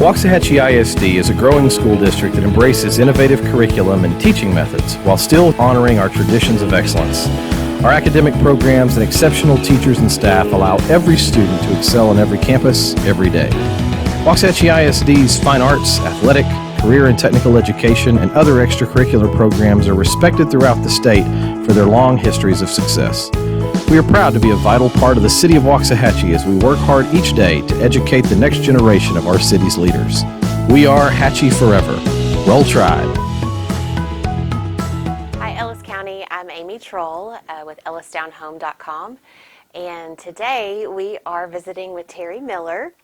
Waxahachie ISD is a growing school district that embraces innovative curriculum and teaching methods while still honoring our traditions of excellence. Our academic programs and exceptional teachers and staff allow every student to excel on every campus, every day. Waxahachie ISD's fine arts, athletic, career and technical education, and other extracurricular programs are respected throughout the state for their long histories of success. We are proud to be a vital part of the city of Waxahachie as we work hard each day to educate the next generation of our city's leaders. We are Hatchie Forever. Roll Tribe. Hi, Ellis County. I'm Amy Troll with EllisDownHome.com, and today we are visiting with Terry Miller.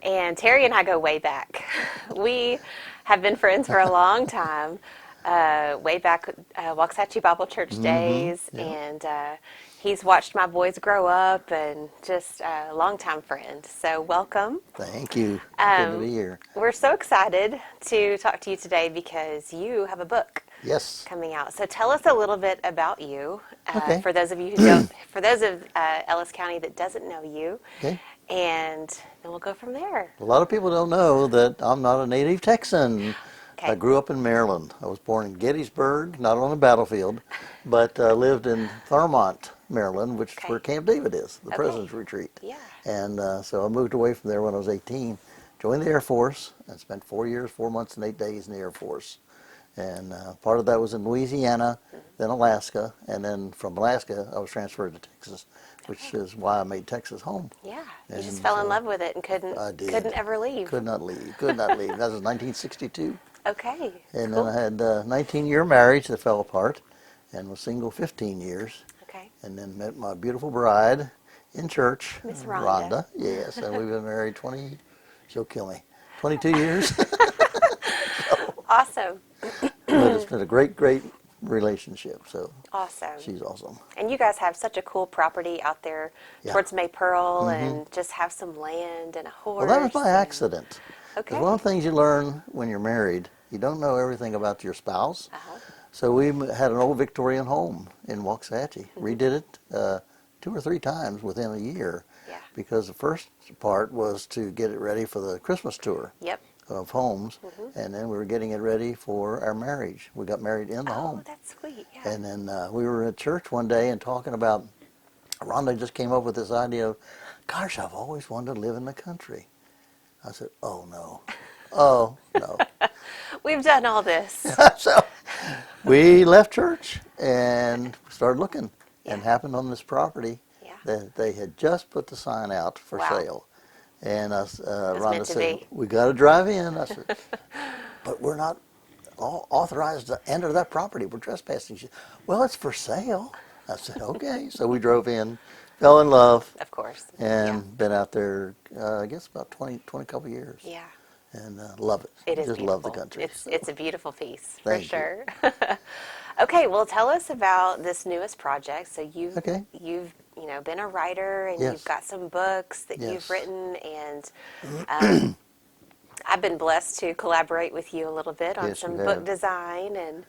And Terry and I go way back. We have been friends for a long time, way back Waxahachie Bible Church days, yeah. and he's watched my boys grow up, and just a longtime friend. So welcome. Thank you. Good to be here. We're so excited to talk to you today because you have a book Yes. coming out. So tell us a little bit about you, Okay. for those of you who don't, for those of Ellis County that doesn't know you, Okay. and then we'll go from there. A lot of people don't know that I'm not a native Texan. Okay. I grew up in Maryland. I was born in Gettysburg, not on the battlefield, but lived in Thurmont, Maryland, which is where Camp David is, the President's Retreat. Yeah. And so I moved away from there when I was 18, joined the Air Force, and spent 4 years, 4 months, and 8 days in the Air Force. And part of that was in Louisiana, then Alaska, and then from Alaska I was transferred to Texas, which is why I made Texas home. Yeah, you And just fell in so love with it and I did. couldn't ever leave. Could not leave, could not leave. That was 1962. Okay. And cool. then I had a 19-year marriage that fell apart, and was single 15 years. Okay. And then met my beautiful bride in church, Miss Rhonda. Yes, and we've been married 20, she'll kill me, 22 years. Awesome. But it's been a great, great relationship, so Awesome. she's awesome. And you guys have such a cool property out there Yeah. towards Maypearl, and just have some land and a horse. Well, that was by and- accident. Okay. There's one of the things you learn when you're married, you don't know everything about your spouse. Uh-huh. So we had an old Victorian home in Waxahachie. Redid it 2 or 3 times within a year. Yeah. Because the first part was to get it ready for the Christmas tour Yep. of homes, and then we were getting it ready for our marriage. We got married in the Oh, home. that's sweet. Yeah. And then we were at church one day and talking about, Rhonda just came up with this idea of, gosh, I've always wanted to live in the country. I said, oh no, oh no. We've done all this. So we left church and started looking, and Yeah. happened on this property Yeah. that they had just put the sign out for Wow. sale. And Rhonda meant to said, be. we got to drive in. I said, but we're not authorized to enter that property. We're trespassing. She said, well, it's for sale. I said, okay. So we drove in, fell in love, Of course. and been out there, I guess, about 20 couple years. Yeah. And love it. It is Just beautiful. love the country. It's a beautiful piece, for Thank you. sure. Okay, well, tell us about this newest project. So you've Okay. been a writer, and Yes. you've got some books that you've Yes. written, and I've been blessed to collaborate with you a little bit on Yes, some you book have. design and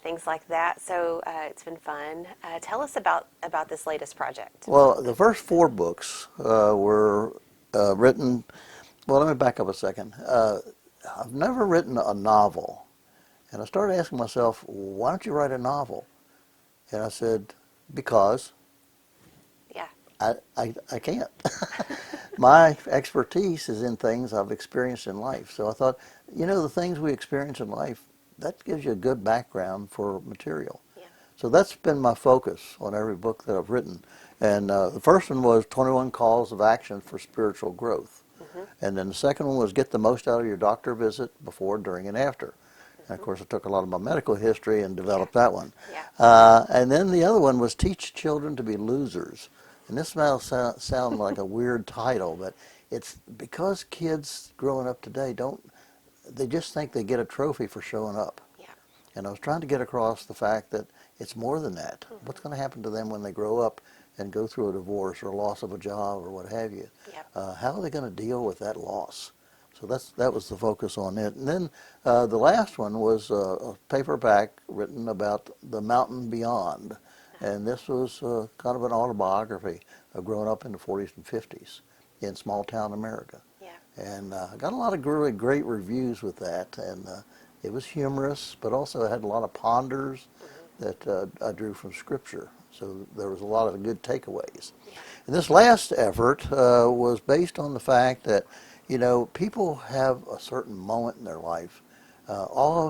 things like that. So it's been fun. Tell us about this latest project. Well, the first 4 books were written. Well, let me back up a second. I've never written a novel. And I started asking myself, why don't you write a novel? And I said, because Yeah. I can't. My expertise is in things I've experienced in life. So I thought, the things we experience in life, that gives you a good background for material. Yeah. So that's been my focus on every book that I've written. And the first one was 21 Calls of Action for Spiritual Growth. And then the second one was Get the Most Out of Your Doctor Visit Before, During, and After. And of course, I took a lot of my medical history and developed that one. Yeah. And then the other one was Teach Children to be Losers. And this might sound like a weird title, but it's because kids growing up today they just think they get a trophy for showing up. Yeah. And I was trying to get across the fact that it's more than that. What's going to happen to them when they grow up and go through a divorce or loss of a job or what have you? Yep. How are they going to deal with that loss? So that was the focus on it. And then the last one was a paperback written about the mountain beyond. And this was kind of an autobiography of growing up in the 40s and 50s in small town America. Yeah. And I got a lot of really great reviews with that. And it was humorous, but also had a lot of ponders that I drew from Scripture. So there was a lot of good takeaways. Yeah. And this last effort was based on the fact that, you know, people have a certain moment in their life. All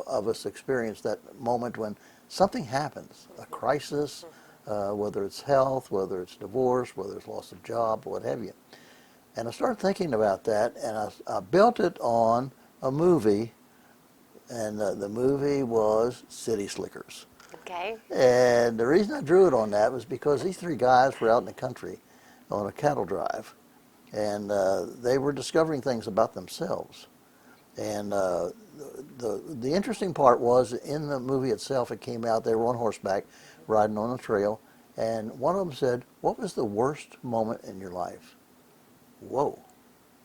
of us experience that moment when something happens, a crisis, whether it's health, whether it's divorce, whether it's loss of job, what have you. And I started thinking about that, and I built it on a movie, and the movie was City Slickers. Okay. And the reason I drew it on that was because these three guys were out in the country on a cattle drive, and they were discovering things about themselves. And the interesting part was in the movie itself, it came out, they were on horseback riding on a trail, and one of them said, "What was the worst moment in your life?" Whoa.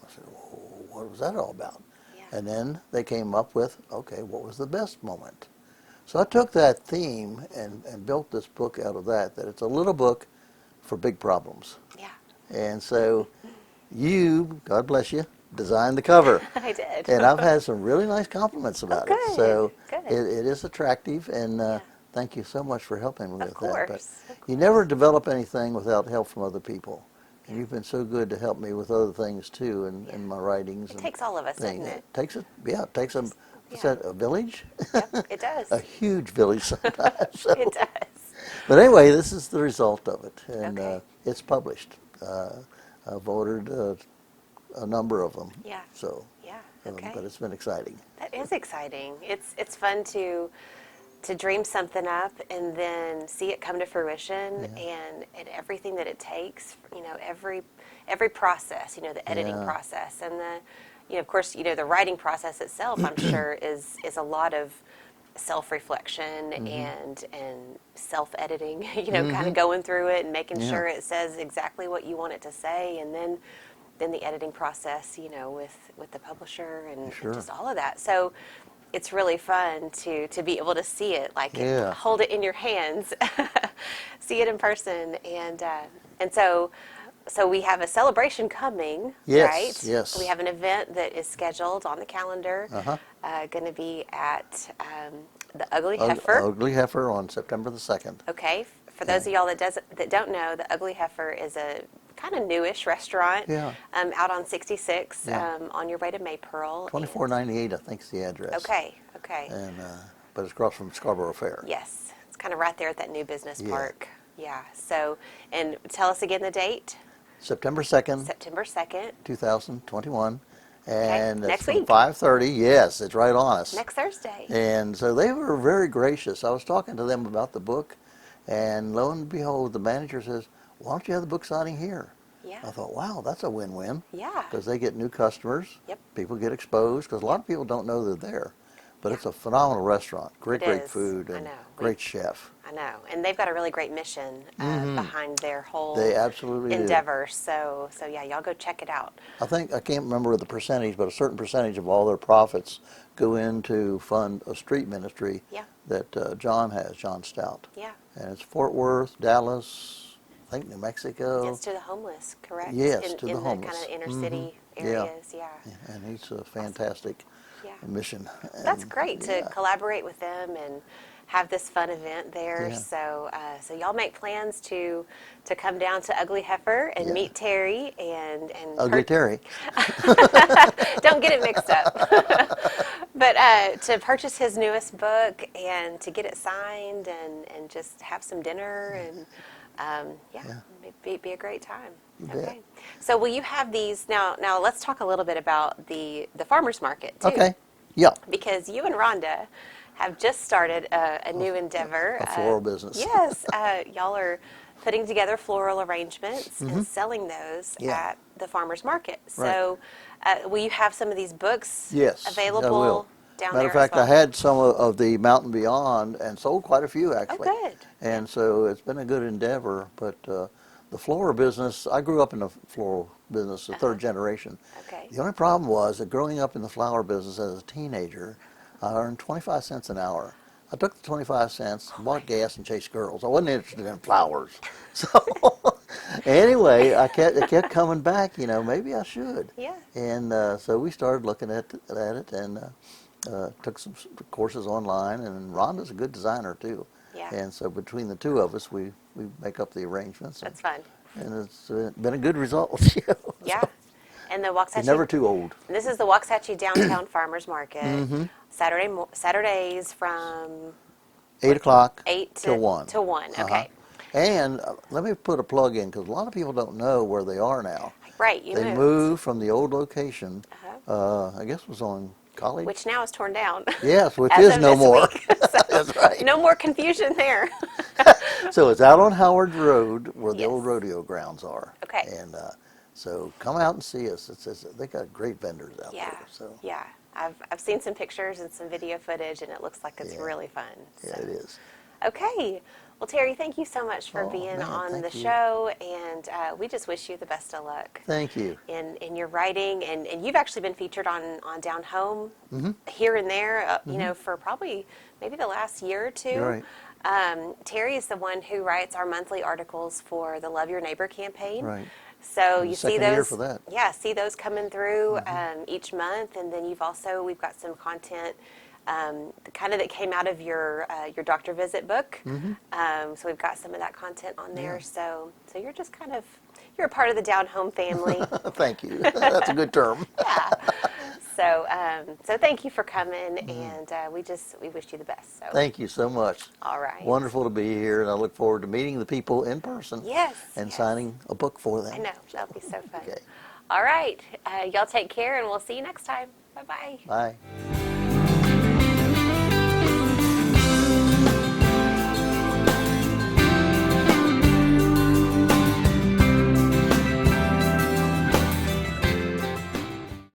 I said, "Whoa, what was that all about?" Yeah. And then they came up with, okay, what was the best moment? So I took that theme and built this book out of that it's a little book for big problems. Yeah. And so you, God bless you, designed the cover. I did. And I've had some really nice compliments about it. Good, So good. it is attractive, and Yeah. thank you so much for helping me with that. But Of you never develop anything without help from other people. And you've been so good to help me with other things too in my writings. It takes all of us, doesn't it? It takes a, what's Yeah. that, a village? Yep, it does. A huge village sometimes. So. It does. But anyway, this is the result of it, and Okay. it's published. I've ordered a number of them. Yeah. So, Yeah. Okay. but it's been exciting. That is exciting. It's fun to dream something up and then see it come to fruition, and everything that it takes, you know, every process, you know, the editing process and of course, you know, the writing process itself, I'm sure is a lot of self-reflection and self-editing, you know, kind of going through it and making sure it says exactly what you want it to say, and then the editing process, you know, with the publisher and just all of that. So it's really fun to be able to see it, like hold it in your hands, see it in person, and so we have a celebration coming, right? Yes. We have an event that is scheduled on the calendar, going to be at the Ugly Heifer. Ugly Heifer on September the 2nd. Okay, for those of y'all that don't know, the Ugly Heifer is a kind of newish restaurant out on 66 on your way to Maypearl. 2498, I think, is the address. Okay. And but it's across from Scarborough Fair. Yes, it's kind of right there at that new business park. Yeah. So, and tell us again the date. September 2nd. September 2nd. 2021. And it's Next from week. 5:30. Yes, it's right on us. Next Thursday. And so they were very gracious. I was talking to them about the book, and lo and behold, the manager says, "Why don't you have the book signing here?" Yeah. I thought, wow, that's a win-win. Yeah. Because they get new customers. Yep. People get exposed, because a lot of people don't know they're there. But it's a phenomenal restaurant. Great is. food, I and know. great chef. I know, and they've got a really great mission behind their whole They absolutely do. endeavor. So yeah, y'all go check it out. I can't remember the percentage, but a certain percentage of all their profits go into fund a street ministry that John Stout. Yeah. And it's Fort Worth, Dallas, I think New Mexico. It's to the homeless, correct? Yes, in to the the homeless. kind of inner city areas. Yeah. And he's a fantastic mission. That's And, great to collaborate with them and have this fun event there. Yeah. So y'all make plans to come down to Ugly Heifer and meet Terry and Ugly Terry. Don't get it mixed up. But to purchase his newest book and to get it signed and just have some dinner and be a great time. You Okay. bet. So will you have these now? Now let's talk a little bit about the farmers market too. Okay. Yeah. Because you and Rhonda have just started a new endeavor. A floral business. Yes. Y'all are putting together floral arrangements and selling those at the farmers market. So will you have some of these books available I will. down Matter there of fact, as well? I had some of the Mountain Beyond and sold quite a few actually. Oh, good. And so it's been a good endeavor. But the floral business, I grew up in the floral business, the third generation. Okay. The only problem was that growing up in the flower business as a teenager, I earned 25 cents an hour. I took the 25 cents, bought gas, and chased girls. I wasn't interested in flowers. So Anyway, it kept coming back. Maybe I should. Yeah. And so we started looking at it and took some courses online. And Rhonda's a good designer too. Yeah. And so between the two of us, we make up the arrangements. That's fun. And it's been a good result. Yeah. And the You're never too old. This is the Waxahachie Downtown Farmers Market. Saturdays from 8 o'clock 8 till 1. Till 1, okay. And let me put a plug in because a lot of people don't know where they are now. Right, They moved from the old location. I guess it was on College. Which now is torn down. Yes, which As is of no this more. week. So That's right. no more confusion there. So it's out on Howard Road where the Yes. old rodeo grounds are. Okay. And so come out and see us. They got great vendors out Yeah, there. So yeah. I've seen some pictures and some video footage, and it looks like it's Yeah. really fun. yeah, So. it is. Okay. Well, Terry, thank you so much for Oh, being man, on thank the you. show, and we just wish you the best of luck Thank you. in your writing. And you've actually been featured on Down Home here and there, for probably maybe the last year or two. You're right. Terry is the one who writes our monthly articles for the Love Your Neighbor campaign. Right. So And you the see second year those, for that. yeah, see those coming through each month, and then we've got some content kind of that came out of your doctor visit book. So we've got some of that content on there. Yeah. So you're just you're a part of the Down Home family. Thank you. That's a good term. Yeah. So thank you for coming, and we wish you the best. So Thank you so much. all right. Wonderful to be here, and I look forward to meeting the people in person. Yes. And yes. signing a book for them. I know that'll be so fun. Okay. All right. Y'all take care, and we'll see you next time. Bye-bye. Bye.